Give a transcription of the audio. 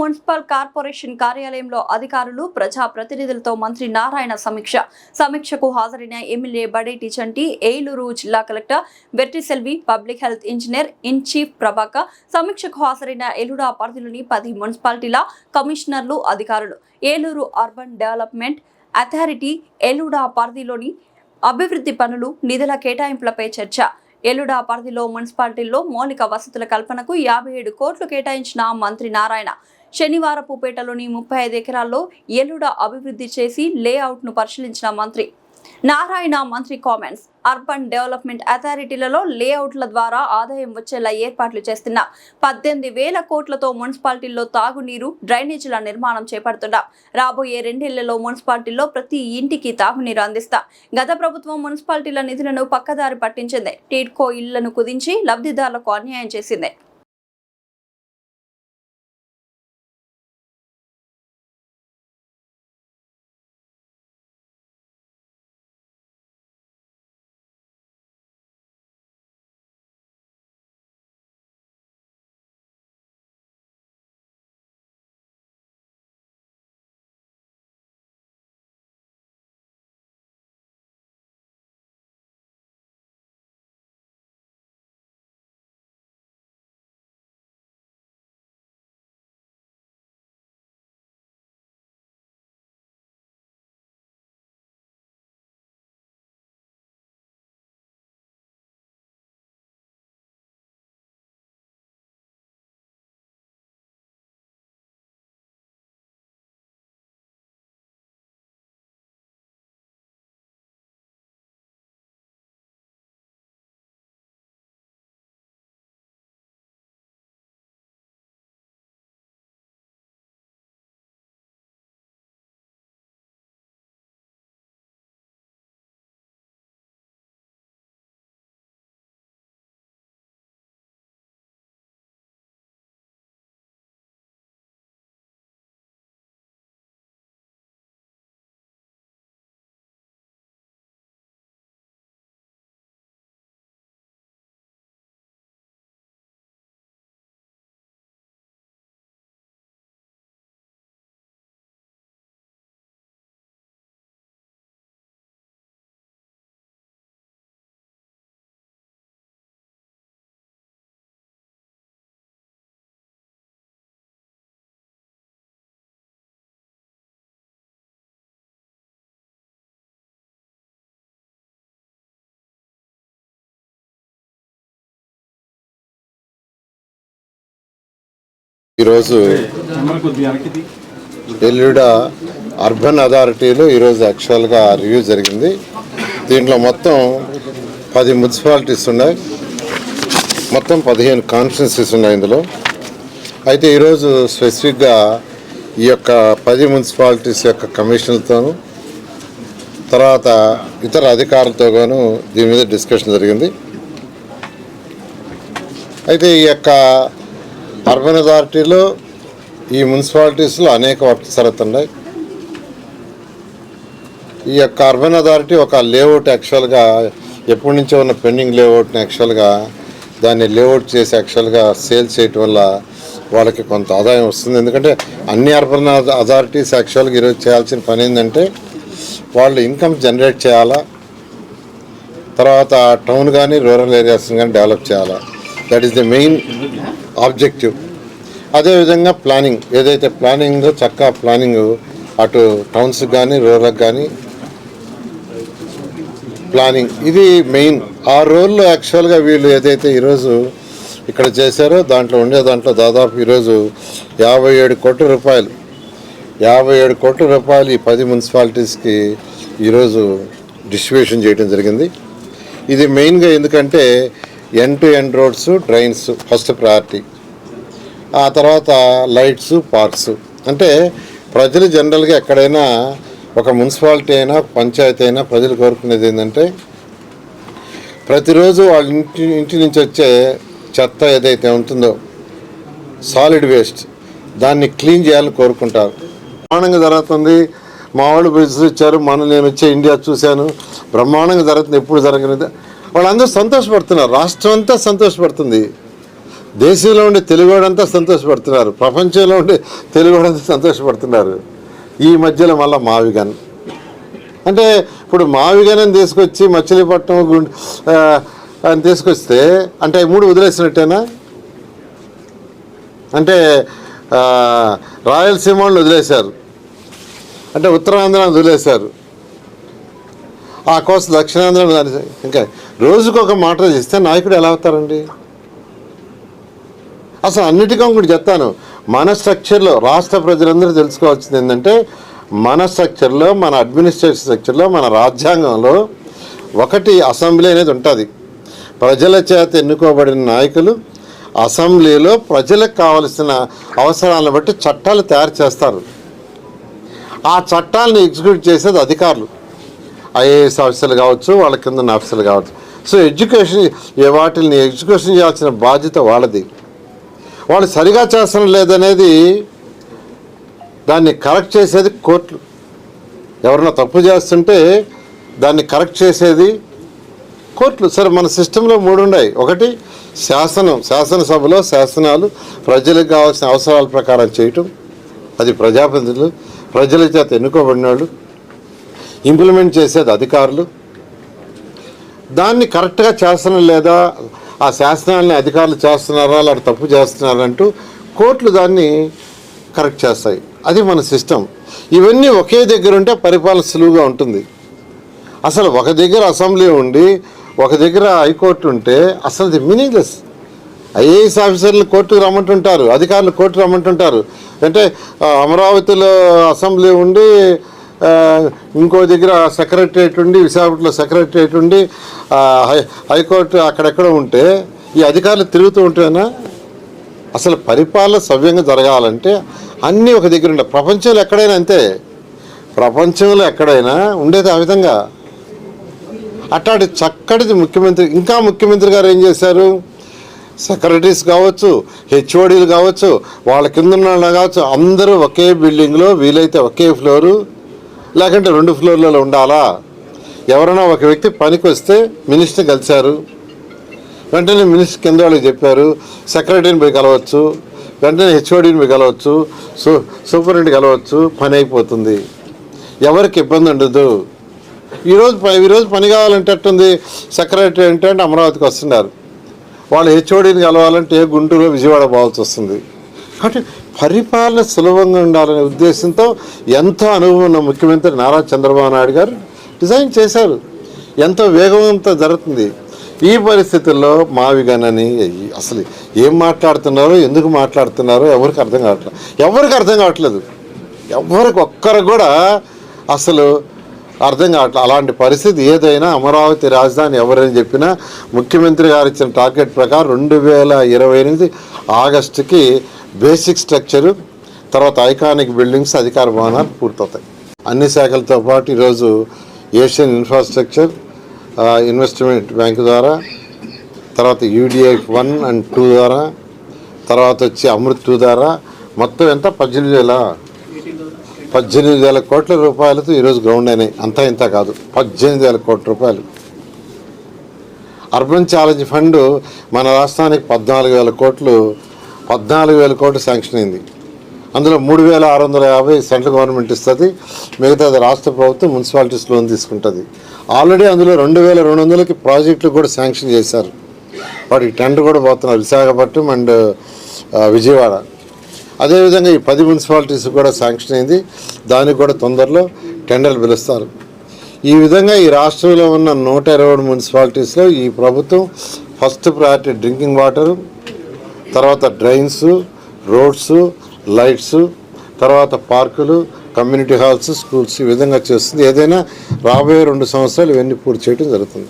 Municipal corporation కార్యాలయంలో అధికారులు ప్రజా ప్రతినిధులతో మంత్రి నారాయణ సమీక్షకు హాజరైన ఎమ్మెల్యే బడేటి చంటి, ఏలూరు జిల్లా collector Vetriselvi, public health engineer in chief Prabhakar, సమీక్షకు హాజరైన ఏలూరు పరిధిలోని 10 మున్సిపాలిటీల కమిషనర్లు, అధికారులు, Eluru urban development authority, Eluru పరిధిలోని అభివృద్ధి పనులు, నిధుల కేటాయింపులపై చర్చ. ఏలూరు పరిధిలో మున్సిపాలిటీల్లో మౌలిక వసతుల కల్పనకు 57 కోట్లు కేటాయించిన మంత్రి నారాయణ శనివారపుపేటలోని 35 ఎకరాల్లో ఏలూరు అభివృద్ధి చేసి లేఅవుట్ను పరిశీలించిన మంత్రి నారాయణ. మంత్రి కామెంట్స్. అర్బన్ డెవలప్మెంట్ అథారిటీలలో లేఅవుట్ల ద్వారా ఆదాయం వచ్చేలా ఏర్పాట్లు చేస్తున్న 18,000 కోట్లతో మున్సిపాలిటీల్లో తాగునీరు, డ్రైనేజీల నిర్మాణం చేపడుతున్నాం. రాబోయే 2 ఏళ్లలో మున్సిపాలిటీల్లో ప్రతి ఇంటికి తాగునీరు అందిస్తాం. గత ప్రభుత్వం మున్సిపాలిటీల నిధులను పక్కదారి పట్టించింది. టీడ్కో ఇళ్లను కుదించి లబ్ధిదారులకు అన్యాయం చేసింది. ఈరోజు ఏలూరు అర్బన్ అథారిటీలో ఈరోజు యాక్చువల్గా రివ్యూ జరిగింది. దీంట్లో మొత్తం 10 మున్సిపాలిటీస్ ఉన్నాయి, మొత్తం 15 కాన్స్టిట్యున్సీస్ ఉన్నాయి ఇందులో. అయితే ఈరోజు స్పెసిఫిక్గా ఈ యొక్క 10 మున్సిపాలిటీస్ యొక్క కమిషన్లతోనూ తర్వాత ఇతర అధికారులతో గాను దీని మీద డిస్కషన్ జరిగింది. అయితే ఈ యొక్క అర్బన్ అథారిటీలో ఈ మున్సిపాలిటీస్లో అనేక వర్క్స్ జరుగుతున్నాయి. ఈ యొక్క అర్బన్ అథారిటీ ఒక లేఅవుట్ యాక్చువల్గా ఎప్పటి నుంచో ఉన్న పెండింగ్ లేఅవుట్ని యాక్చువల్గా దాన్ని లేఅవుట్ చేసి యాక్చువల్గా సేల్ చేయటం వల్ల వాళ్ళకి కొంత ఆదాయం వస్తుంది. ఎందుకంటే అన్ని అర్బన్ అథారిటీస్ యాక్చువల్గా ఈరోజు చేయాల్సిన పని ఏంటంటే వాళ్ళు ఇన్కమ్ జనరేట్ చేయాలా, తర్వాత టౌన్ కానీ రూరల్ ఏరియాస్ని కానీ డెవలప్ చేయాలా. That is the main objective. అదేవిధంగా ప్లానింగ్, ఏదైతే ప్లానింగ్ చక్కగా ప్లానింగ్ అటు టౌన్స్కి కానీ రూరల్కి కానీ ప్లానింగ్ ఇది మెయిన్. ఆ రోల్లో యాక్చువల్గా వీళ్ళు ఏదైతే ఈరోజు ఇక్కడ చేశారో దాంట్లో దాదాపు ఈరోజు 57 కోట్ల రూపాయలు ఈ 10 మున్సిపాలిటీస్కి ఈరోజు డిస్ట్రిబ్యూషన్ చేయడం జరిగింది. ఇది మెయిన్గా ఎందుకంటే end to end roads, drains first priority, ఆ తర్వాత లైట్స్, పార్క్స్. అంటే ప్రజలు జనరల్గా ఎక్కడైనా ఒక మున్సిపాలిటీ అయినా పంచాయతీ అయినా ప్రజలు కోరుకునేది ఏంటంటే ప్రతిరోజు వాళ్ళ ఇంటి నుంచి వచ్చే చెత్త ఏదైతే ఉంటుందో సాలిడ్ వేస్ట్ దాన్ని క్లీన్ చేయాలని కోరుకుంటారు. బ్రహ్మాండంగా జరుగుతుంది. మా వాళ్ళు బిజినెస్ ఇచ్చారు, నేను వచ్చే ఇండియా చూశాను, బ్రహ్మాండంగా జరుగుతుంది, ఎప్పుడు జరగలేదు. వాళ్ళందరూ సంతోషపడుతున్నారు, రాష్ట్రం అంతా సంతోషపడుతుంది. దేశంలో ఉండే తెలుగువాడంతా సంతోషపడుతున్నారు, ప్రపంచంలో ఉండే తెలుగువాడంతా సంతోషపడుతున్నారు. ఈ మధ్యలో మళ్ళీ మావిగన్ అంటే ఇప్పుడు మావిగన్ తీసుకొచ్చి మచిలీపట్నం అని తీసుకొస్తే అంటే 3 వదిలేసినట్టేనా? అంటే రాయలసీమ వాళ్ళు వదిలేశారు, అంటే ఉత్తరాంధ్రాన్ని వదిలేశారు, ఆ కోసం దక్షిణాంధ్ర. ఇంకా రోజుకొక మాట చేస్తే నాయకుడు ఎలా అవుతారండి? అసలు అన్నిటికీ కూడా చెప్తాను, మన స్ట్రక్చర్లో రాష్ట్ర ప్రజలందరూ తెలుసుకోవాల్సింది ఏంటంటే, మన స్ట్రక్చర్లో, మన అడ్మినిస్ట్రేషన్ స్ట్రక్చర్లో, మన రాజ్యాంగంలో ఒకటి అసెంబ్లీ అనేది ఉంటుంది. ప్రజల చేత ఎన్నుకోబడిన నాయకులు అసెంబ్లీలో ప్రజలకు కావలసిన అవసరాలను బట్టి చట్టాలు తయారు చేస్తారు. ఆ చట్టాలను ఎగ్జిక్యూట్ చేసేది అధికారులు, ఐఏఎస్ ఆఫీసర్లు కావచ్చు, వాళ్ళ కింద ఉన్న ఆఫీసర్లు కావచ్చు. సో వాటిని ఎగ్జిక్యూషన్ చేయాల్సిన బాధ్యత వాళ్ళది. వాళ్ళు సరిగా చేస్తడం లేదనేది దాన్ని కరెక్ట్ చేసేది కోర్టులు. ఎవరైనా తప్పు చేస్తుంటే దాన్ని కరెక్ట్ చేసేది కోర్టులు. సరే, మన సిస్టంలో 3 ఉన్నాయి. ఒకటి శాసనసభలో శాసనాలు ప్రజలకు కావాల్సిన అవసరాల ప్రకారం చేయటం, అది ప్రజాప్రతినిధులు, ప్రజల చేత ఎన్నుకోబడిన వాళ్ళు. ఇంప్లిమెంట్ చేసేది అధికారులు. దాన్ని కరెక్ట్గా చేస్తడం లేదా, ఆ శాసనాలని అధికారులు చేస్తున్నారా లేదా తప్పు చేస్తున్నారంటూ కోర్టులు దాన్ని కరెక్ట్ చేస్తాయి. అది మన సిస్టమ్. ఇవన్నీ ఒకే దగ్గర ఉంటే పరిపాలన సులువుగా ఉంటుంది. అసలు ఒక దగ్గర అసెంబ్లీ ఉండి ఒక దగ్గర హైకోర్టు ఉంటే అసలు అది మీనింగ్లెస్. ఐఏఎస్ ఆఫీసర్లు కోర్టుకు రమ్మంటుంటారు, అధికారులు కోర్టు రమ్మంటుంటారు. అంటే అమరావతిలో అసెంబ్లీ ఉండి ఇంకో దగ్గర సెక్రటరియట్ ఉండి, విశాఖపట్నంలో సెక్రటరియట్ ఉండి హైకోర్టు అక్కడెక్కడ ఉంటే ఈ అధికారులు తిరుగుతూ ఉంటేనా? అసలు పరిపాలన సవ్యంగా జరగాలంటే అన్నీ ఒక దగ్గర ఉండే. ప్రపంచంలో ఎక్కడైనా అంతే, ప్రపంచంలో ఎక్కడైనా ఉండేది ఆ విధంగా. అట్లాంటి చక్కటిది ముఖ్యమంత్రి గారు ఏం చేశారు? సెక్రటరీస్ కావచ్చు, హెచ్ఓడీలు కావచ్చు, వాళ్ళ కింద ఉన్న వాళ్ళు కావచ్చు, అందరూ ఒకే బిల్డింగ్లో, వీలైతే ఒకే ఫ్లోరు, లేకుంటే 2 ఫ్లోర్లలో ఉండాలా. ఎవరైనా ఒక వ్యక్తి పనికి వస్తే మినిస్టర్ కలిశారు, వెంటనే మినిస్టర్ కింద వాళ్ళకి చెప్పారు, సెక్రటరీని పోయి కలవచ్చు, వెంటనే హెచ్ఓడీని పోయి కలవచ్చు, సూపరింటెండెంట్ కలవచ్చు, పని అయిపోతుంది, ఎవరికి ఇబ్బంది ఉండదు. ఈరోజు పని కావాలంటే ఎట్టుంది? సెక్రటరీ అంటే అమరావతికి వస్తున్నారు, వాళ్ళు హెచ్ఓడీని కలవాలంటే గుంటూరు, విజయవాడ పోవాల్సి వస్తుంది. కాబట్టి పరిపాలన సులభంగా ఉండాలనే ఉద్దేశంతో ఎంతో అనుభవం ఉన్న ముఖ్యమంత్రి నారా చంద్రబాబు నాయుడు గారు డిజైన్ చేశారు. ఎంతో వేగవంతం జరుగుతుంది. ఈ పరిస్థితుల్లో మావిగనని అసలు ఏం మాట్లాడుతున్నారో, ఎందుకు మాట్లాడుతున్నారో ఎవరికి అర్థం కావట్లేదు. ఎవరికి ఒక్కరికి కూడా అసలు అర్థం కావట్లేదు. అలాంటి పరిస్థితి ఏదైనా అమరావతి రాజధాని ఎవరైనా చెప్పినా ముఖ్యమంత్రి గారు ఇచ్చిన టార్గెట్ ప్రకారం 2028 ఆగస్టుకి బేసిక్ స్ట్రక్చరు, తర్వాత ఐకానిక్ బిల్డింగ్స్, అధికార భవనాలు పూర్తవుతాయి. అన్ని శాఖలతో పాటు ఈరోజు ఏషియన్ ఇన్ఫ్రాస్ట్రక్చర్ ఇన్వెస్ట్మెంట్ బ్యాంక్ ద్వారా, తర్వాత UDF 1 and 2 ద్వారా, తర్వాత వచ్చి అమృత్ 2 ద్వారా మొత్తం ఎంత 18,000 కోట్ల రూపాయలతో ఈరోజు గ్రౌండ్ అయినాయి. అంతా ఇంత కాదు, 18,000 కోట్ల రూపాయలు. అర్బన్ ఛాలెంజ్ ఫండ్ మన రాష్ట్రానికి 14,000 కోట్లు శాంక్షన్ అయింది. అందులో 3,650 సెంట్రల్ గవర్నమెంట్ ఇస్తుంది, మిగతాది రాష్ట్ర ప్రభుత్వం మున్సిపాలిటీస్ లోన్ తీసుకుంటుంది. ఆల్రెడీ అందులో 2,200కి ప్రాజెక్టులు కూడా శాంక్షన్ చేశారు. వాటికి టెండర్ కూడా పోతున్నారు, విశాఖపట్నం అండ్ విజయవాడ. అదేవిధంగా ఈ 10 మున్సిపాలిటీస్ కూడా శాంక్షన్ అయింది, దానికి కూడా తొందరలో టెండర్లు పిలుస్తారు. ఈ విధంగా ఈ రాష్ట్రంలో ఉన్న 120 మున్సిపాలిటీస్లో ఈ ప్రభుత్వం ఫస్ట్ ప్రయారిటీ డ్రింకింగ్ వాటరు, తర్వాత డ్రైన్స్, రోడ్స్, లైట్స్, తర్వాత పార్కులు, కమ్యూనిటీ హాల్స్, స్కూల్స్, ఈ విధంగా చేస్తుంది. ఏదైనా రాబోయే 2 సంవత్సరాలు ఇవన్నీ పూర్తి చేయడం జరుగుతుంది.